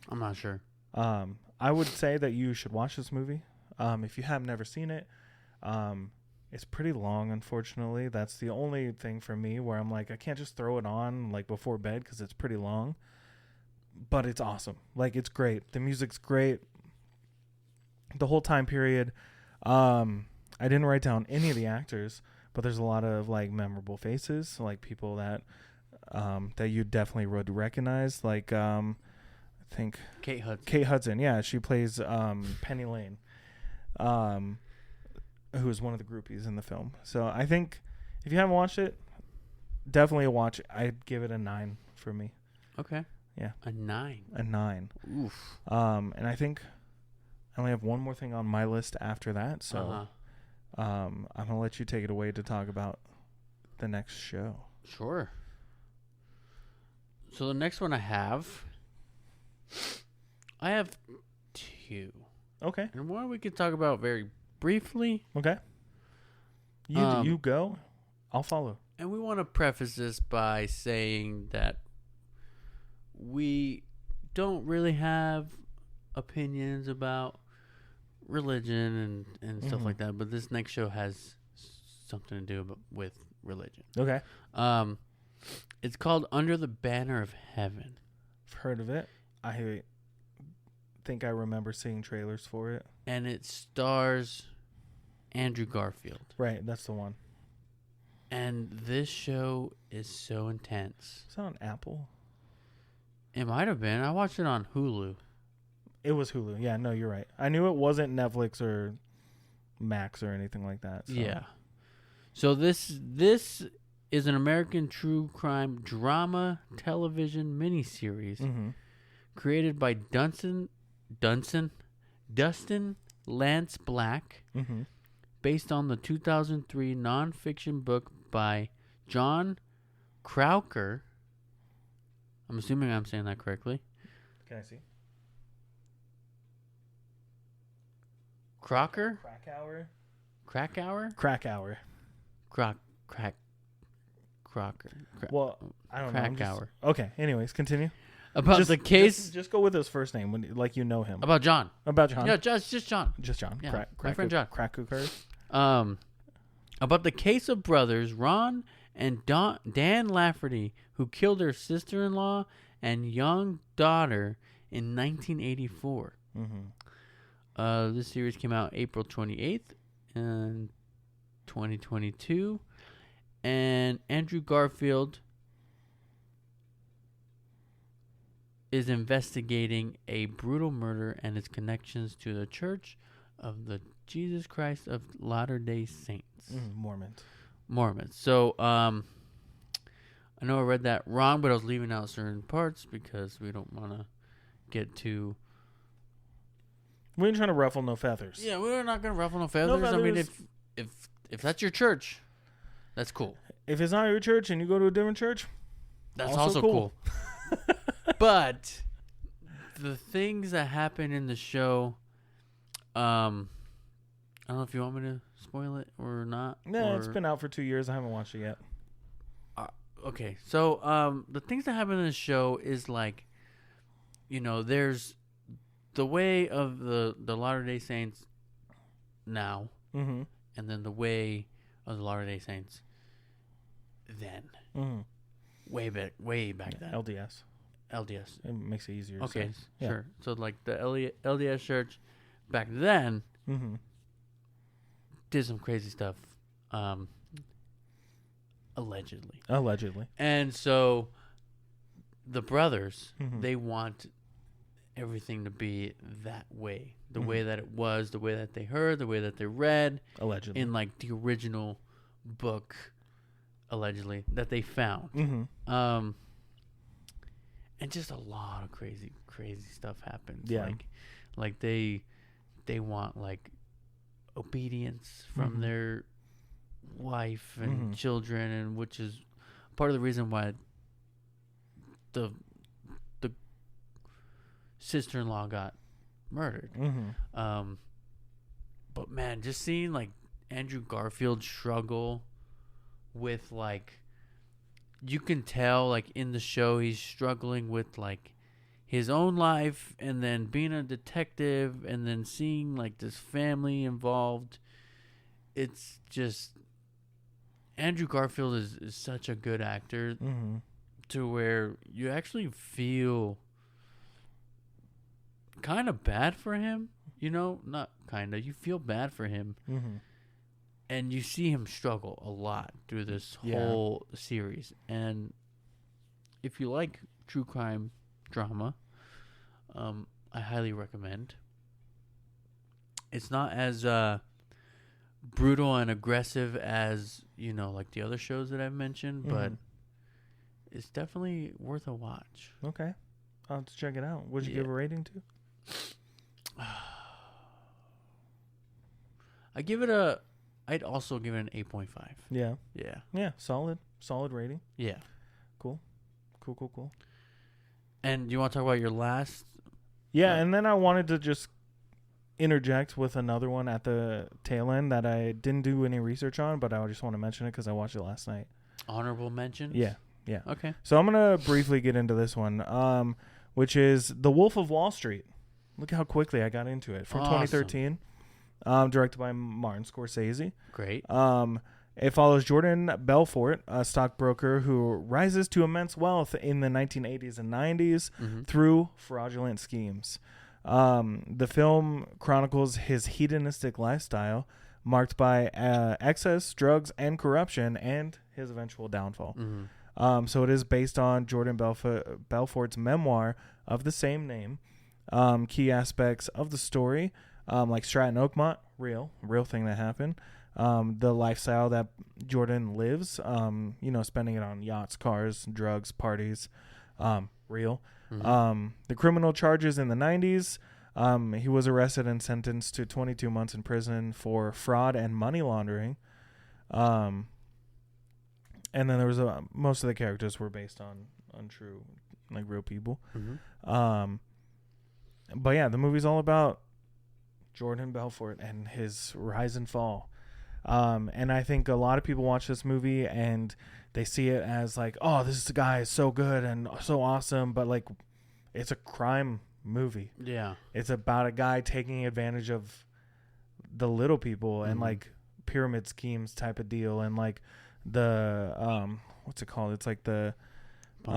I'm not sure. I would say that you should watch this movie. If you have never seen it, it's pretty long, unfortunately. That's the only thing for me where I'm like, I can't just throw it on like before bed because it's pretty long. But it's awesome. Like, it's great. The music's great. The whole time period. I didn't write down any of the actors, but there's a lot of like memorable faces, like people that you definitely would recognize. Like I think Kate Hudson. Kate Hudson, yeah, she plays Penny Lane, who is one of the groupies in the film. So I think if you haven't watched it, definitely watch it. I'd give it a 9 for me. Okay. Yeah. A 9. A 9. Oof. And I think I only have one more thing on my list after that. So I'm going to let you take it away to talk about the next show. Sure. So the next one I have 2. Okay. And one we could talk about very briefly. Okay. You go. I'll follow. And we want to preface this by saying that we don't really have opinions about religion and stuff like that, but this next show has something to do with religion. Okay. It's called Under the Banner of Heaven. I've heard of it. I think I remember seeing trailers for it. And it stars Andrew Garfield. Right, that's the one. And this show is so intense. Is that on Apple? It might have been. I watched it on Hulu. It was Hulu. Yeah, no, you're right. I knew it wasn't Netflix or Max or anything like that. So. Yeah. So this is an American true crime drama television miniseries created by Dustin Lance Black, based on the 2003 nonfiction book by John Crowker. I'm assuming I'm saying that correctly. Can I see? Crocker? Krakauer? Krakauer? Krakauer. Crocker. Well, I don't know. Krakauer. Okay, anyways, continue. About the case. Just go with his first name, like you know him. About John. About John. Yeah, just John. Just John. Yeah, my friend John. Krakauer. About the case of brothers Ron and Dan Lafferty, who killed their sister-in-law and young daughter in 1984. Mm-hmm. This series came out April 28th in 2022. And Andrew Garfield is investigating a brutal murder and its connections to the Church of the Jesus Christ of Latter-day Saints. Mormons. So, I know I read that wrong, but I was leaving out certain parts because we don't want to get too... We ain't trying to ruffle no feathers. Yeah, we're not going to ruffle no feathers. I mean, if that's your church, that's cool. If it's not your church and you go to a different church, that's also cool. But the things that happen in the show, I don't know if you want me to spoil it or not. Nah, it's been out for 2 years. I haven't watched it yet. Okay, so the things that happen in the show is like, there's the way of the Latter-day Saints now, mm-hmm. and then the way of the Latter-day Saints then. Mm-hmm. Way back then. LDS. It makes it easier. Okay, yeah. Sure. So like the LDS church back then mm-hmm. did some crazy stuff, allegedly. And so the brothers, mm-hmm. they want everything to be that way, the mm-hmm. way that it was, the way that they heard, the way that they read, allegedly, in like the original book, allegedly, that they found. Mm-hmm. And just a lot of crazy stuff happens. Yeah. Like they want like obedience from mm-hmm. their wife and mm-hmm. children, and which is part of the reason why the sister-in-law got murdered. Mm-hmm. But man, just seeing like Andrew Garfield struggle with like, you can tell like in the show he's struggling with like his own life and then being a detective and then seeing like this family involved. It's just, Andrew Garfield is such a good actor, mm-hmm. to where you actually feel kind of bad for him, not kind of, you feel bad for him. Mm-hmm. And you see him struggle a lot through this whole series. And if you like true crime drama, I highly recommend. It's not as brutal and aggressive as, like the other shows that I've mentioned, mm-hmm. but it's definitely worth a watch. Okay. I'll have to check it out. What'd you give a rating to? I'd also give it an 8.5. Yeah. Yeah. Yeah. Solid rating. Yeah. Cool. And do you want to talk about your last? Yeah, and then I wanted to just interject with another one at the tail end that I didn't do any research on, but I just want to mention it because I watched it last night. Honorable mentions? Yeah. Okay. So I'm going to briefly get into this one, which is The Wolf of Wall Street. Look how quickly I got into it. From 2013. Directed by Martin Scorsese. Great. It follows Jordan Belfort, a stockbroker who rises to immense wealth in the 1980s and 90s mm-hmm. through fraudulent schemes. The film chronicles his hedonistic lifestyle, marked by excess, drugs, and corruption, and his eventual downfall. Mm-hmm. So it is based on Jordan Belfort's memoir of the same name. Key aspects of the story, like Stratton Oakmont, real thing that happened. The lifestyle that Jordan lives, spending it on yachts, cars, drugs, parties, real. Mm-hmm. The criminal charges in the 90s, he was arrested and sentenced to 22 months in prison for fraud and money laundering. And then there was most of the characters were based on true, like, real people. Mm-hmm. But yeah, the movie's all about Jordan Belfort and his rise and fall. And I think a lot of people watch this movie and they see it as like, oh, this guy is so good and so awesome. But like, it's a crime movie. Yeah. It's about a guy taking advantage of the little people and like pyramid schemes type of deal. And like the, what's it called? It's like the pump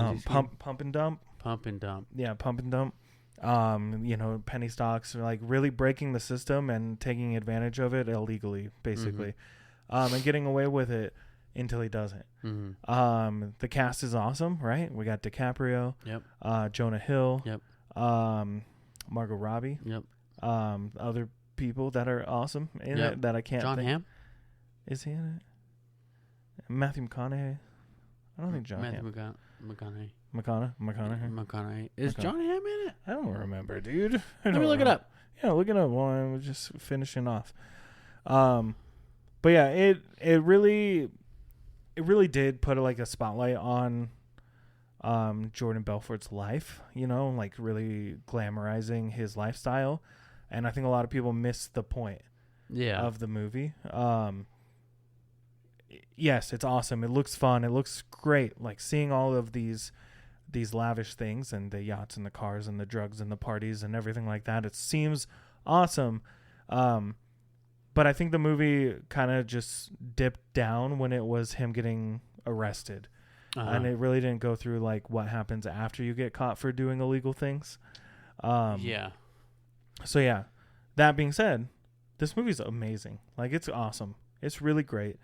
and dump. Pump and dump. Yeah, pump and dump. Penny stocks, like really breaking the system and taking advantage of it illegally, basically, and getting away with it until he doesn't. The cast is awesome, right? We got DiCaprio, Jonah Hill, Margot Robbie, other people that are awesome in it that I can't John think. Hamm? Is he in it? Matthew McConaughey? I don't think John Hamm. McConaughey. McConaughey. Is John Hamm in it? I don't remember, dude. Let me look it up. Yeah, look it up while I'm just finishing off. But yeah, it really did put like a spotlight on Jordan Belfort's life, like really glamorizing his lifestyle. And I think a lot of people missed the point of the movie. Yes, it's awesome. It looks fun. It looks great. Like seeing all of these lavish things and the yachts and the cars and the drugs and the parties and everything like that. It seems awesome. But I think the movie kind of just dipped down when it was him getting arrested. And it really didn't go through like what happens after you get caught for doing illegal things. So yeah, that being said, this movie's amazing. Like it's awesome. It's really great.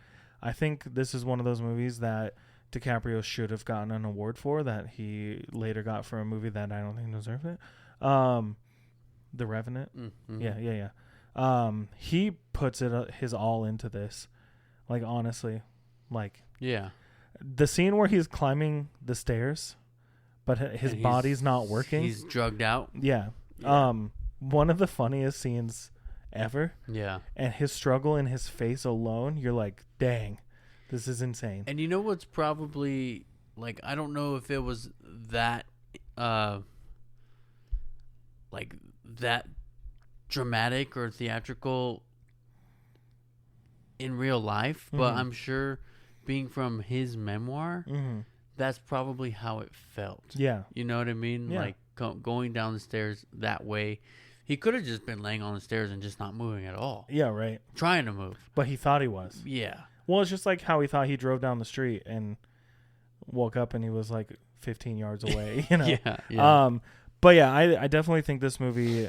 I think this is one of those movies that DiCaprio should have gotten an award for that he later got for a movie that I don't think deserved it. The Revenant. Yeah. He puts his all into this. Like honestly, like the scene where he's climbing the stairs, but his body's not working. He's drugged out. Yeah. One of the funniest scenes ever. Yeah. And his struggle in his face alone, you're like, dang, this is insane. And you know what's probably, like, I don't know if it was that, like, that dramatic or theatrical in real life, but I'm sure being from his memoir, that's probably how it felt. Yeah. You know what I mean? Yeah. Like, going down the stairs that way. He could have just been laying on the stairs and just not moving at all. Yeah, right. Trying to move. But he thought he was. Yeah. Well, it's just like how he thought he drove down the street and woke up and he was like 15 yards away, Yeah. But yeah, I definitely think this movie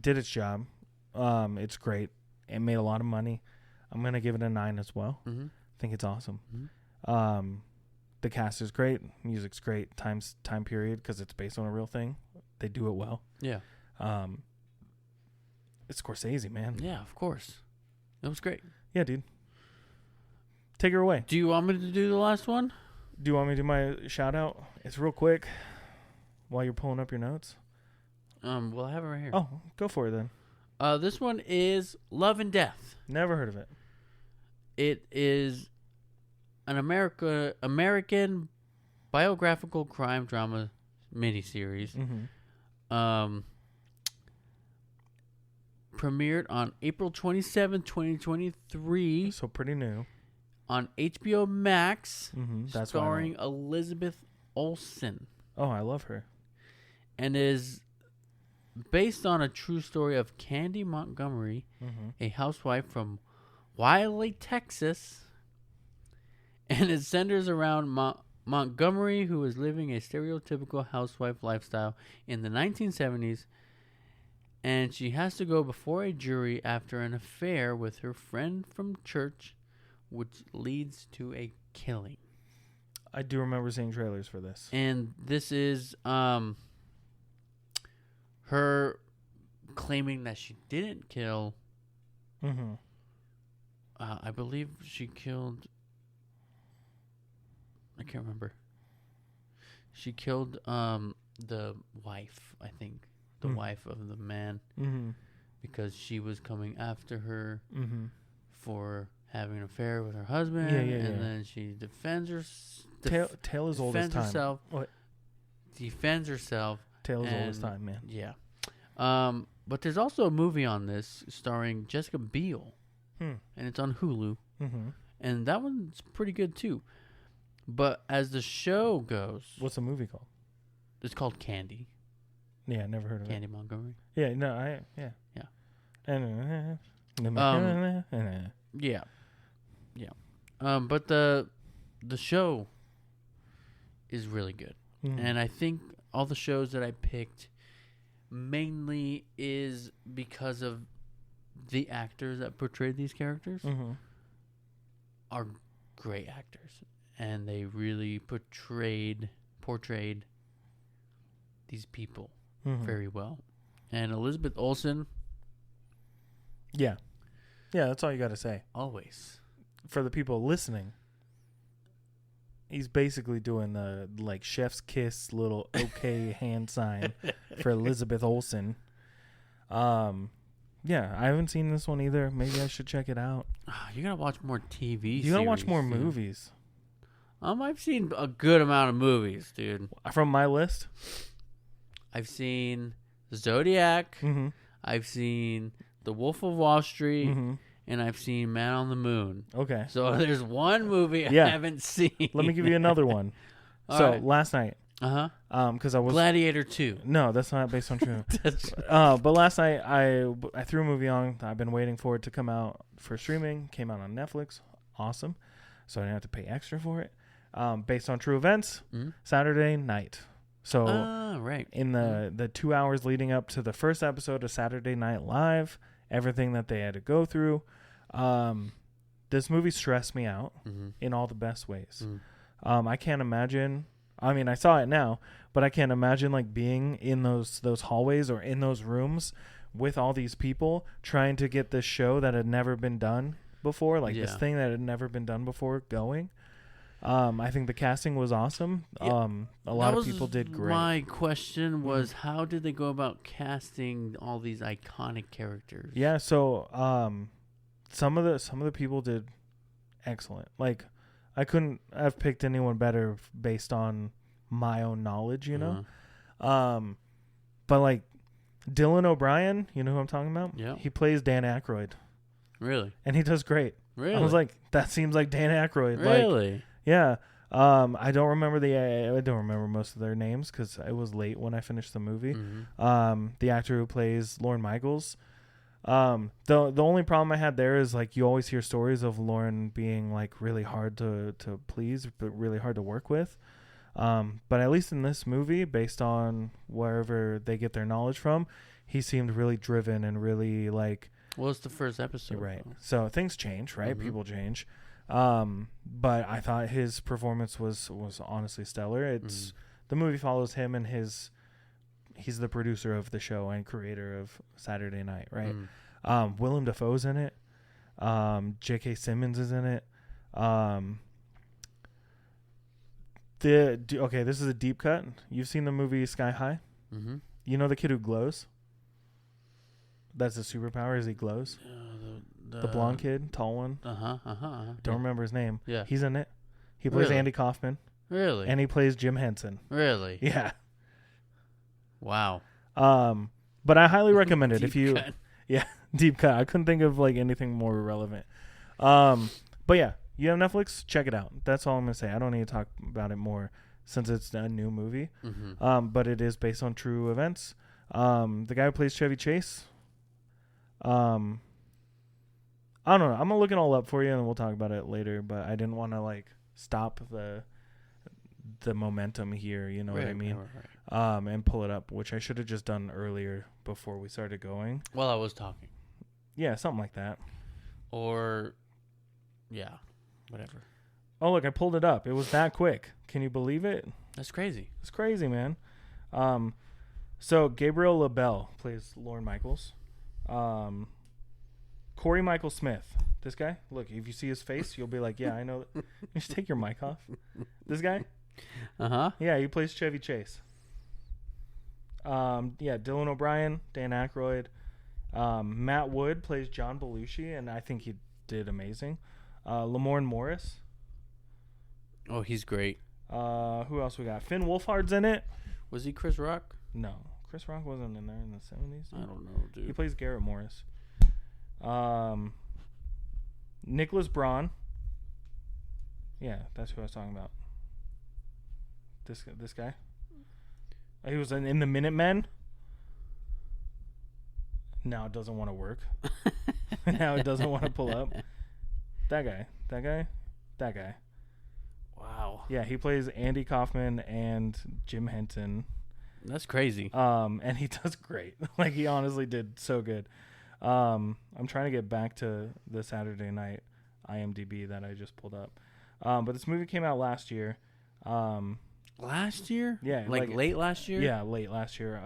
did its job. It's great. It made a lot of money. I'm going to give it a 9 as well. I think it's awesome. The cast is great. Music's great. Time period, because it's based on a real thing. They do it well. Yeah. It's Scorsese, man. Yeah, of course. It was great. Yeah, dude. Take her away. Do you want me to do the last one? Do you want me to do my shout out? It's real quick while you're pulling up your notes. Well, I have it right here. Oh, go for it then. This one is Love and Death. Never heard of it. It is an American biographical crime drama miniseries. Premiered on April 27, 2023. So pretty new. On HBO Max, That's starring Elizabeth Olsen. Oh, I love her. And is based on a true story of Candy Montgomery, a housewife from Wiley, Texas. And it centers around Montgomery, who is living a stereotypical housewife lifestyle in the 1970s. And she has to go before a jury after an affair with her friend from church, which leads to a killing. I do remember seeing trailers for this. And this is her claiming that she didn't kill. I believe she killed. I can't remember. She killed the wife, I think. The wife of the man. Because she was coming after her for having an affair with her husband. And then she defends herself. Tale as old as time. Defends herself. Tale as old as time, man. Yeah. But there's also a movie on this starring Jessica Biel. And it's on Hulu. And that one's pretty good too. But as the show goes... What's the movie called? It's called Candy. Yeah, never heard of Candy Montgomery. Yeah, no, yeah. Yeah. But the show is really good. And I think all the shows that I picked mainly is because of the actors that portrayed these characters are great actors, and they really portrayed these people very well. And Elizabeth Olsen, yeah, that's all you got to say. always. For the people listening, he's basically doing the like chef's kiss little okay hand sign for Elizabeth Olsen. Yeah, I haven't seen this one either. Maybe I should check it out. You gotta watch more TV. You gotta watch more dude. movies. I've seen a good amount of movies, dude. From my list, I've seen Zodiac. I've seen The Wolf of Wall Street. And I've seen Man on the Moon. Okay. So there's one movie I haven't seen. Let me give you another one. Last night. Because I was Gladiator 2. No, that's not based on true. But last night I threw a movie on. I've been waiting for it to come out for streaming. Came out on Netflix. Awesome. So I didn't have to pay extra for it. Based on true events. Saturday night. So in the 2 hours leading up to the first episode of Saturday Night Live, everything that they had to go through. This movie stressed me out in all the best ways. I can't imagine. I mean, I saw it now, but I can't imagine like being in those hallways or in those rooms with all these people trying to get this show that had never been done before, like this thing that had never been done before going. I think the casting was awesome. A lot of people did great. My question was, how did they go about casting all these iconic characters? Yeah, so some of the people did excellent. Like, I couldn't have picked anyone better based on my own knowledge, you know. But like Dylan O'Brien, you know who I'm talking about? Yeah. He plays Dan Aykroyd. Really? And he does great. Really? I was like, that seems like Dan Aykroyd. Really? Like, yeah. I don't remember most of their names because it was late when I finished the movie. The actor who plays Lorne Michaels. The only problem I had there is like you always hear stories of Lorne being like really hard to please, but really hard to work with. But at least in this movie, based on wherever they get their knowledge from, he seemed really driven and really like. Well, it's the first episode, right? So things change, right? People change. But I thought his performance was honestly stellar. It's the movie follows him and he's the producer of the show and creator of Saturday Night, right? Willem Dafoe's in it. J.K. Simmons is in it. Okay, this is a deep cut. You've seen the movie Sky High? You know the kid who glows? That's his superpower, is he glows? The blonde kid, tall one. Don't remember his name. Yeah. He's in it. He plays Andy Kaufman. Really? And he plays Jim Henson. Really? Yeah. Wow. But I highly recommend it if you cut. Yeah, deep cut. I couldn't think of like anything more relevant. But yeah, you have Netflix, check it out. That's all I'm gonna say. I don't need to talk about it more since it's a new movie. But it is based on true events. The guy who plays Chevy Chase, I don't know. I'm gonna look it all up for you, and we'll talk about it later. But I didn't want to like stop the momentum here. You know what I mean? Right. And pull it up, which I should have just done earlier before we started going. While I was talking. Yeah, something like that. Or, yeah, whatever. Oh, look, I pulled it up. It was that quick. Can you believe it? That's crazy. It's crazy, man. So Gabriel LaBelle plays Lorne Michaels. Corey Michael Smith. This guy, look, if you see his face, you'll be like, yeah, I know. You should take your mic off. This guy? Yeah, he plays Chevy Chase. Yeah, Dylan O'Brien, Dan Aykroyd. Matt Wood plays John Belushi, and I think he did amazing. Lamorne Morris. Oh, he's great. Who else we got? Finn Wolfhard's in it. Was he Chris Rock? No. Chris Rock wasn't in there in the 70s. I don't know, dude. He plays Garrett Morris. Nicholas Braun. Yeah, that's who I was talking about. This guy. He was in the Minutemen. Now it doesn't want to work. Now it doesn't want to pull up. That guy. Wow. Yeah, he plays Andy Kaufman and Jim Henson. That's crazy. And he does great. Like, he honestly did so good. I'm trying to get back to the Saturday night IMDb that I just pulled up. But this movie came out last year. Last year? Yeah. Like late last year? Yeah, late last year.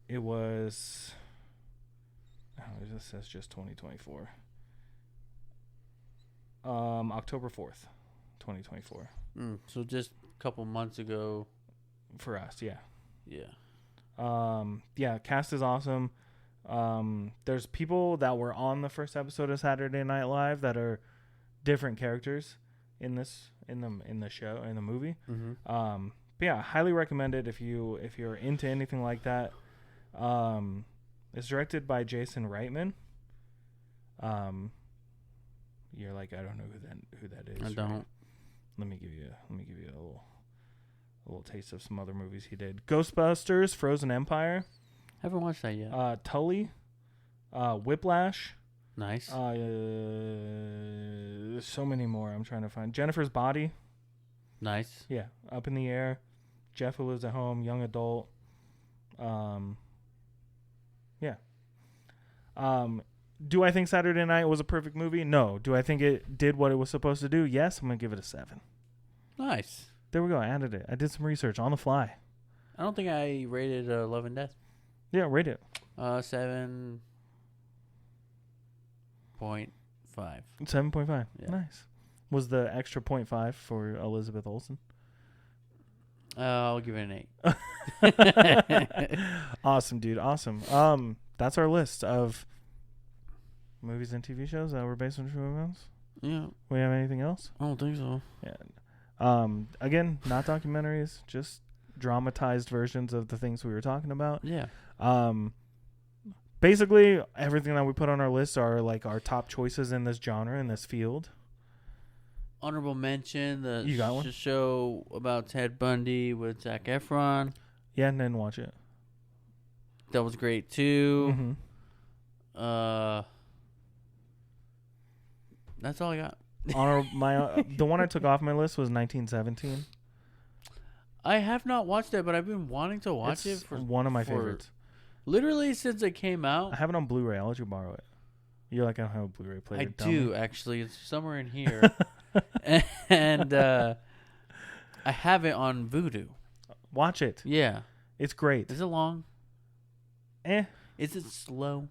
It was... Oh, this says just 2024. October 4th, 2024. So just a couple months ago. For us, yeah. Yeah. Yeah, cast is awesome. There's people that were on the first episode of Saturday Night Live that are different characters in the show, in the movie. Mm-hmm. But yeah, highly recommend it if you're into anything like that. It's directed by Jason Reitman. You're like, I don't know who that is. I don't. Right? Let me give you a little taste of some other movies he did. Ghostbusters, Frozen Empire. Haven't watched that yet. Tully, Whiplash. Nice. There's so many more I'm trying to find. Jennifer's Body. Nice. Yeah, Up in the Air. Jeff Who Lives at Home, Young Adult. Yeah. Do I think Saturday Night was a perfect movie? No. Do I think it did what it was supposed to do? Yes. I'm going to give it a 7. Nice. There we go. I added it. I did some research on the fly. I don't think I rated Love and Death. Yeah, rate it. 7.5. 7.5. Yeah. Nice. Was the extra 0.5 for Elizabeth Olsen? I'll give it an 8. Awesome, dude. Awesome. That's our list of movies and TV shows that were based on true events. Yeah. We have anything else? I don't think so. Yeah. Again, not documentaries, just dramatized versions of the things we were talking about. Yeah. Basically, everything that we put on our list are like our top choices in this genre, in this field. Honorable mention, You got one? show about Ted Bundy with Zac Efron. Yeah, and then watch it. That was great too. Mm-hmm. That's all I got. The one I took off my list was 1917. I have not watched it, but I've been wanting to watch it for one of my favorites. Literally since it came out. I have it on Blu-ray. I'll let you borrow it. You're like, I don't have a Blu-ray player. I Tell do me. actually. It's somewhere in here, and I have it on Vudu. Watch it. Yeah, It's great. is it long? Is it slow?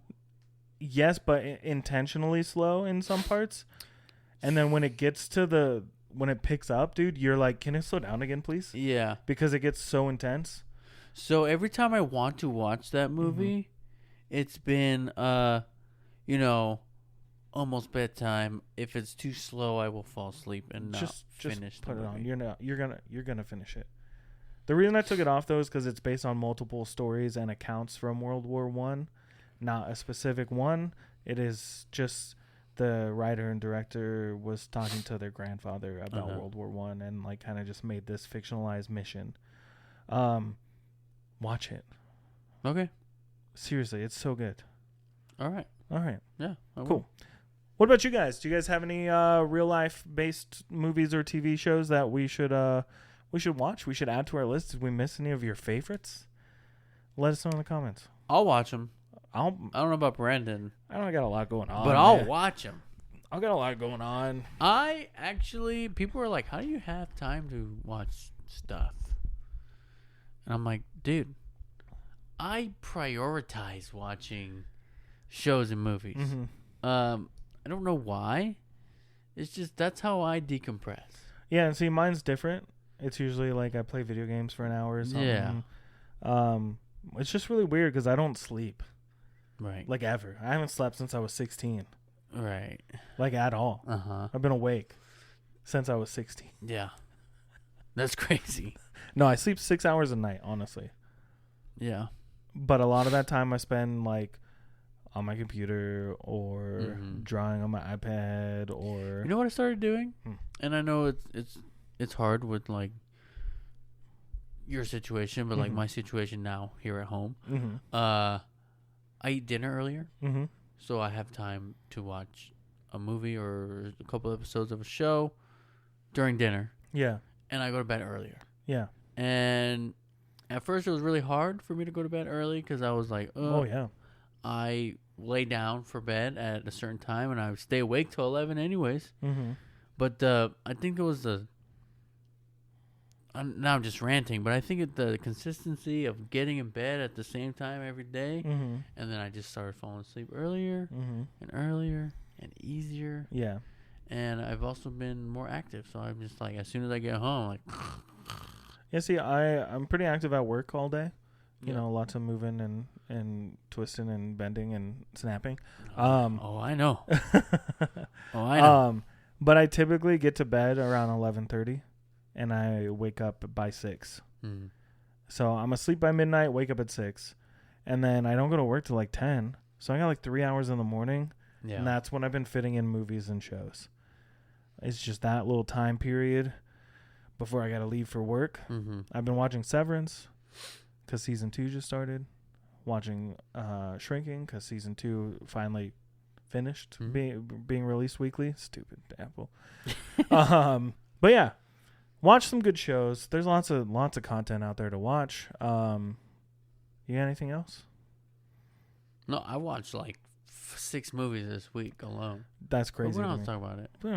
Yes, but intentionally slow in some parts. And then when it gets to when it picks up, dude, you're like, can it slow down again, please? Yeah. Because it gets so intense. So every time I want to watch that movie, it's been, almost bedtime. If it's too slow, I will fall asleep and not finish put the it movie. on. You're gonna finish it. The reason I took it off though is because it's based on multiple stories and accounts from World War I, not a specific one. It is just the writer and director was talking to their grandfather about World War I and like kind of just made this fictionalized mission. Watch it. Okay. Seriously, it's so good. All right. Yeah. Cool. What about you guys? Do you guys have any real life based movies or TV shows that we should watch? We should add to our list. Did we miss any of your favorites? Let us know in the comments. I'll watch them. I don't know about Brandon. I don't got a lot going on. But I'll watch them. I got a lot going on. People are like, how do you have time to watch stuff? And I'm like, dude, I prioritize watching shows and movies. Mm-hmm. I don't know why. It's just that's how I decompress. Yeah, and see, mine's different. It's usually like I play video games for an hour or something. Yeah. It's just really weird because I don't sleep. Right. Like ever. I haven't slept since I was 16. Right. Like at all. Uh-huh. I've been awake since I was 16. Yeah. That's crazy. No, I sleep 6 hours a night, honestly. Yeah. But a lot of that time I spend like on my computer or drawing on my iPad or... You know what I started doing? And I know it's hard with like your situation, but like my situation now here at home. I eat dinner earlier, so I have time to watch a movie or a couple episodes of a show during dinner, Yeah. and I go to bed earlier. Yeah. And at first, it was really hard for me to go to bed early because I was like, Oh, yeah. I lay down for bed at a certain time, and I would stay awake till 11 anyways. Mm-hmm. But I think it was now I'm just ranting, but I think the consistency of getting in bed at the same time every day, Mm-hmm. and then I just started falling asleep earlier Mm-hmm. and earlier and easier. Yeah. And I've also been more active, so I'm just like, as soon as I get home, like, Yeah, see, I'm pretty active at work all day. You Yeah. know, lots of moving and twisting and bending and snapping. oh, I know. Oh, I know. But I typically get to bed around 11:30, and I wake up by 6. Mm. So I'm asleep by midnight, wake up at 6, and then I don't go to work till like 10. So I got like 3 hours in the morning, Yeah. and that's when I've been fitting in movies and shows. It's just that little time period before I got to leave for work. Mm-hmm. I've been watching Severance because season 2 just started. Watching Shrinking because season 2 finally finished being released weekly. Stupid Apple. But yeah, watch some good shows. There's lots of content out there to watch. You got anything else? No, I watched like 6 movies this week alone. That's crazy. But we're not talking about it. But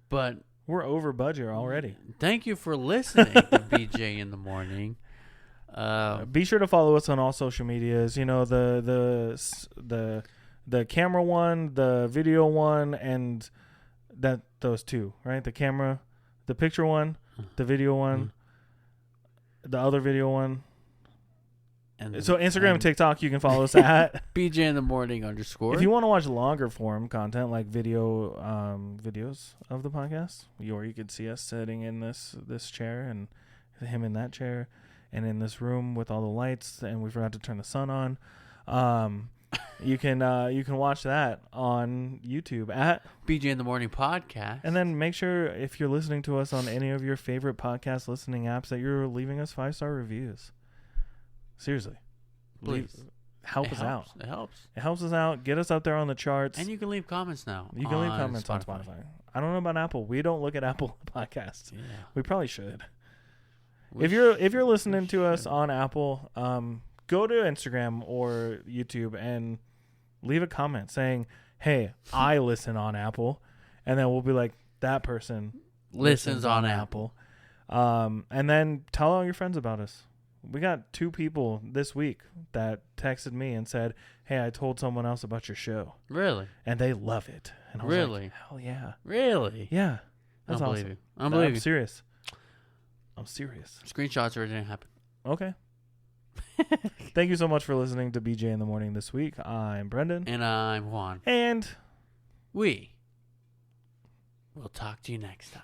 But we're over budget already. thank you for listening to BJ in the Morning. Be sure to follow us on all social medias. You know, the camera one, the video one, and those two, right? The camera, the picture one, the video one, the other video one. And So Instagram and TikTok, you can follow us at BJ in the Morning _. If you want to watch longer form content like videos of the podcast, or you could see us sitting in this chair and him in that chair. And in this room with all the lights, and we forgot to turn the sun on. You can watch that on YouTube at BJ in the Morning Podcast. And then make sure if you're listening to us on any of your favorite podcast listening apps that you're leaving us 5-star reviews. Seriously, please help us out. It helps. It helps us out. Get us up there on the charts. And you can leave comments now. You can leave comments on Spotify. I don't know about Apple. We don't look at Apple Podcasts. Yeah. We probably should. If you're listening to us on Apple, go to Instagram or YouTube and leave a comment saying, "Hey, I listen on Apple," and then we'll be like, "That person listens on Apple." And then tell all your friends about us. We got 2 people this week that texted me and said, "Hey, I told someone else about your show." Really? And they love it. And I was Really? like, hell yeah. Really? Yeah. I That's don't awesome. believe you. I don't believe I'm you. serious. I'm serious. Screenshots or it didn't happen. Okay. Thank you so much for listening to BJ in the Morning this week. I'm Brendan. And I'm Juan. And We'll talk to you next time.